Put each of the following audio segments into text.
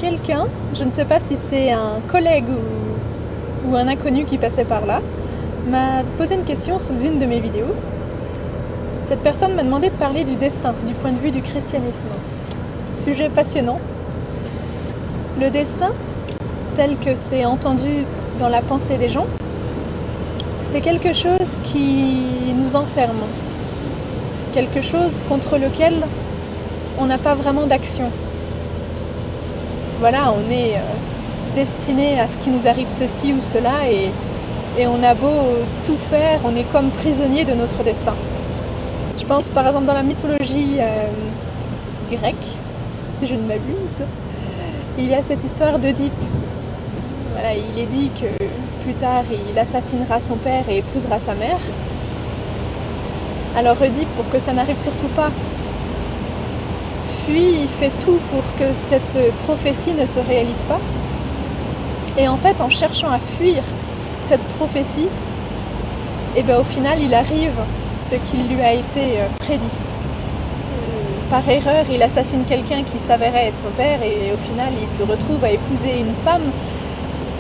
quelqu'un, je ne sais pas si c'est un collègue ou un inconnu qui passait par là, m'a posé une question sous une de mes vidéos. Cette personne m'a demandé de parler du destin, du point de vue du christianisme. Sujet passionnant. Le destin, tel que c'est entendu dans la pensée des gens, c'est quelque chose qui nous enferme, quelque chose contre lequel on n'a pas vraiment d'action. Voilà, on est destiné à ce qui nous arrive ceci ou cela et on a beau tout faire, on est comme prisonnier de notre destin. Je pense par exemple dans la mythologie grecque, si je ne m'abuse, il y a cette histoire d'Œdipe. Voilà, il est dit que plus tard il assassinera son père et épousera sa mère. AlorsŒdipe, pour que ça n'arrive surtout pas, fuit, il fait tout pour que cette prophétie ne se réalise pas. Et en fait, en cherchant à fuir cette prophétie, et bien au final, il arrive ce qui lui a été prédit. Par erreur, il assassine quelqu'un qui s'avérait être son père et au final, il se retrouve à épouser une femme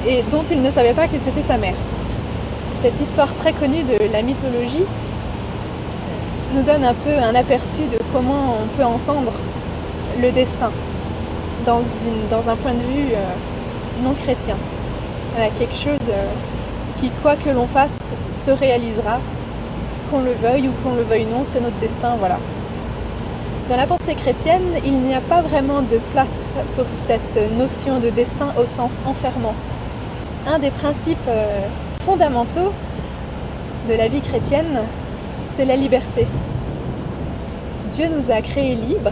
et dont il ne savait pas que c'était sa mère. Cette histoire très connue de la mythologie nous donne un peu un aperçu de comment on peut entendre le destin dans un point de vue non chrétien. Voilà, quelque chose qui, quoi que l'on fasse, se réalisera, qu'on le veuille ou qu'on le veuille non, c'est notre destin, voilà. Dans la pensée chrétienne, il n'y a pas vraiment de place pour cette notion de destin au sens enfermant. Un des principes fondamentaux de la vie chrétienne, c'est la liberté. Dieu nous a créés libres,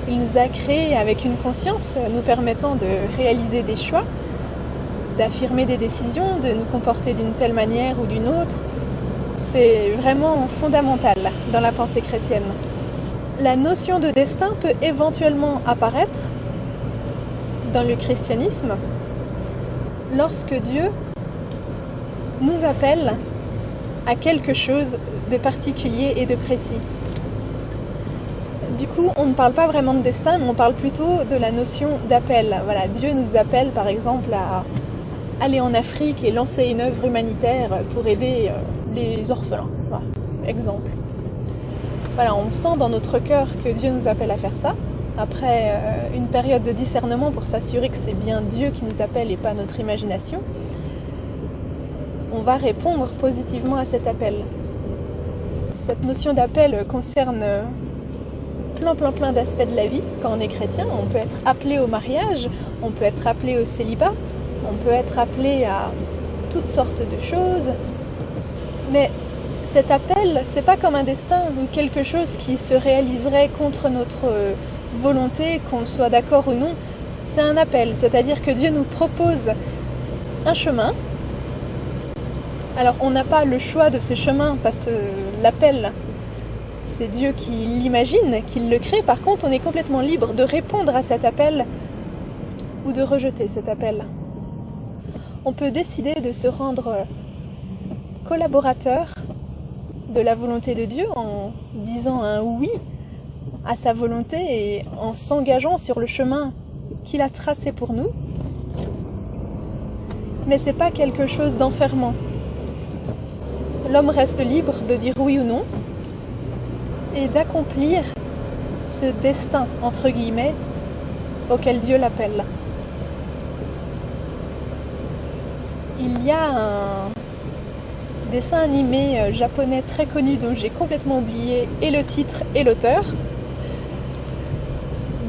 il nous a créés avec une conscience nous permettant de réaliser des choix, d'affirmer des décisions, de nous comporter d'une telle manière ou d'une autre. C'est vraiment fondamental dans la pensée chrétienne. La notion de destin peut éventuellement apparaître dans le christianisme lorsque Dieu nous appelle à quelque chose de particulier et de précis. Du coup, on ne parle pas vraiment de destin, mais on parle plutôt de la notion d'appel. Voilà, Dieu nous appelle par exemple à aller en Afrique et lancer une œuvre humanitaire pour aider les orphelins, voilà, exemple. Voilà, on sent dans notre cœur que Dieu nous appelle à faire ça. Après une période de discernement pour s'assurer que c'est bien Dieu qui nous appelle et pas notre imagination, on va répondre positivement à cet appel. Cette notion d'appel concerne plein d'aspects de la vie. Quand on est chrétien, on peut être appelé au mariage, on peut être appelé au célibat, on peut être appelé à toutes sortes de choses. Mais cet appel, c'est pas comme un destin ou quelque chose qui se réaliserait contre notre volonté, qu'on soit d'accord ou non. C'est un appel, c'est-à-dire que Dieu nous propose un chemin. Alors on n'a pas le choix de ce chemin parce que l'appel, c'est Dieu qui l'imagine, qui le crée. Par contre, on est complètement libre de répondre à cet appel ou de rejeter cet appel. On peut décider de se rendre collaborateur de la volonté de Dieu en disant un oui à sa volonté et en s'engageant sur le chemin qu'il a tracé pour nous. Mais c'est pas quelque chose d'enfermant. L'homme reste libre de dire oui ou non et d'accomplir ce destin, entre guillemets, auquel Dieu l'appelle. Il y a un dessin animé japonais très connu dont j'ai complètement oublié et le titre et l'auteur.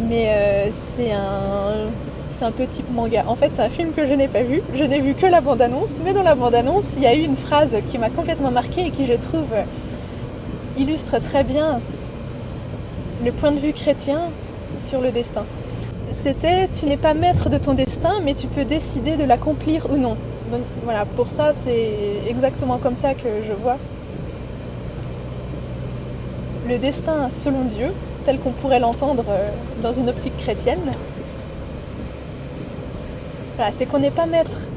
Mais c'est un peu type manga. En fait, c'est un film que je n'ai pas vu. Je n'ai vu que la bande-annonce. Mais dans la bande-annonce, il y a eu une phrase qui m'a complètement marquée et qui, je trouve, illustre très bien le point de vue chrétien sur le destin. C'était « Tu n'es pas maître de ton destin, mais tu peux décider de l'accomplir ou non ». Donc voilà, pour ça, c'est exactement comme ça que je vois le destin selon Dieu, tel qu'on pourrait l'entendre dans une optique chrétienne. Voilà, c'est qu'on n'est pas maître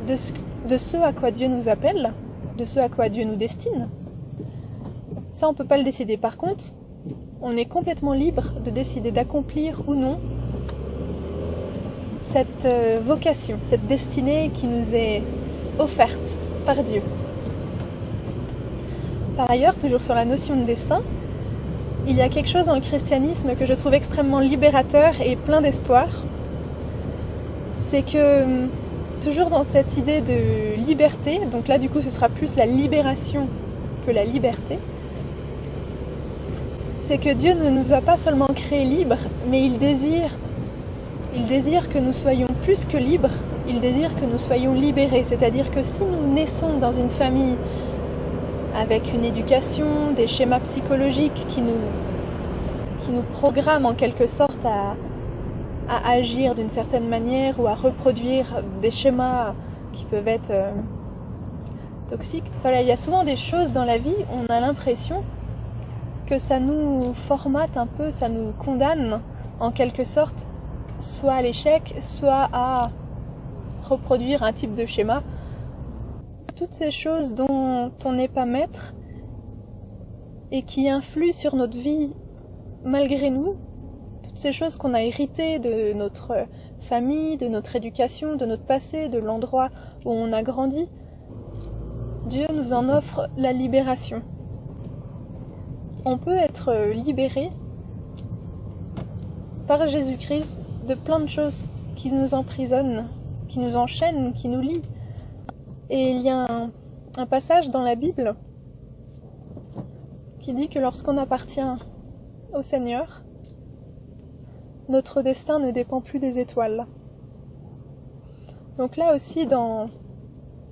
de ce à quoi Dieu nous appelle, de ce à quoi Dieu nous destine. Ça, on ne peut pas le décider. Par contre, on est complètement libre de décider d'accomplir ou non cette vocation, cette destinée qui nous est offerte par Dieu. Par ailleurs, toujours sur la notion de destin, il y a quelque chose dans le christianisme que je trouve extrêmement libérateur et plein d'espoir. C'est que, toujours dans cette idée de liberté, donc là du coup ce sera plus la libération que la liberté, c'est que Dieu ne nous a pas seulement créés libres, mais il désire que nous soyons plus que libres, il désire que nous soyons libérés. C'est-à-dire que si nous naissons dans une famille avec une éducation, des schémas psychologiques qui nous programment en quelque sorte à agir d'une certaine manière ou à reproduire des schémas qui peuvent être toxiques. Voilà, il y a souvent des choses dans la vie, on a l'impression que ça nous formate un peu, ça nous condamne en quelque sorte, soit à l'échec, soit à reproduire un type de schéma. Toutes ces choses dont on n'est pas maître et qui influent sur notre vie malgré nous, toutes ces choses qu'on a héritées de notre famille, de notre éducation, de notre passé, de l'endroit où on a grandi, Dieu nous en offre la libération. On peut être libéré par Jésus-Christ de plein de choses qui nous emprisonnent, qui nous enchaînent, qui nous lient. Et il y a un passage dans la Bible qui dit que lorsqu'on appartient au Seigneur, notre destin ne dépend plus des étoiles. Donc là aussi, dans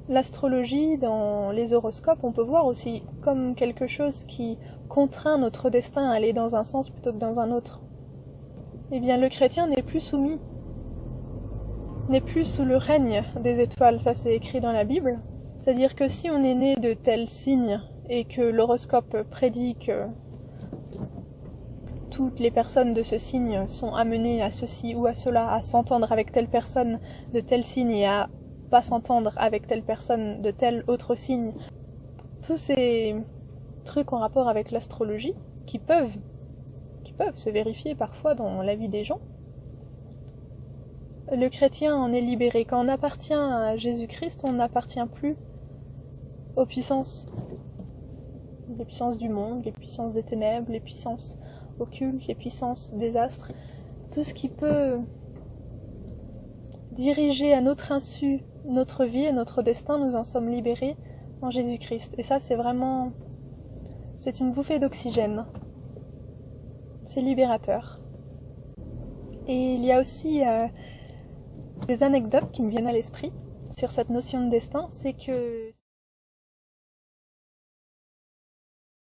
l'astrologie, dans les horoscopes, on peut voir aussi comme quelque chose qui contraint notre destin à aller dans un sens plutôt que dans un autre. Eh bien, le chrétien n'est plus soumis, n'est plus sous le règne des étoiles, ça c'est écrit dans la Bible. C'est-à-dire que si on est né de tel signe et que l'horoscope prédit que toutes les personnes de ce signe sont amenées à ceci ou à cela, à s'entendre avec telle personne de tel signe et à pas s'entendre avec telle personne de tel autre signe, tous ces trucs en rapport avec l'astrologie qui peuvent se vérifier parfois dans la vie des gens, le chrétien en est libéré. Quand on appartient à Jésus-Christ, on n'appartient plus aux puissances, les puissances du monde, les puissances des ténèbres, les puissances occultes, les puissances des astres, tout ce qui peut diriger à notre insu notre vie et notre destin, nous en sommes libérés en Jésus-Christ. Et ça, c'est une bouffée d'oxygène. C'est libérateur. Et il y a aussi des anecdotes qui me viennent à l'esprit sur cette notion de destin, c'est que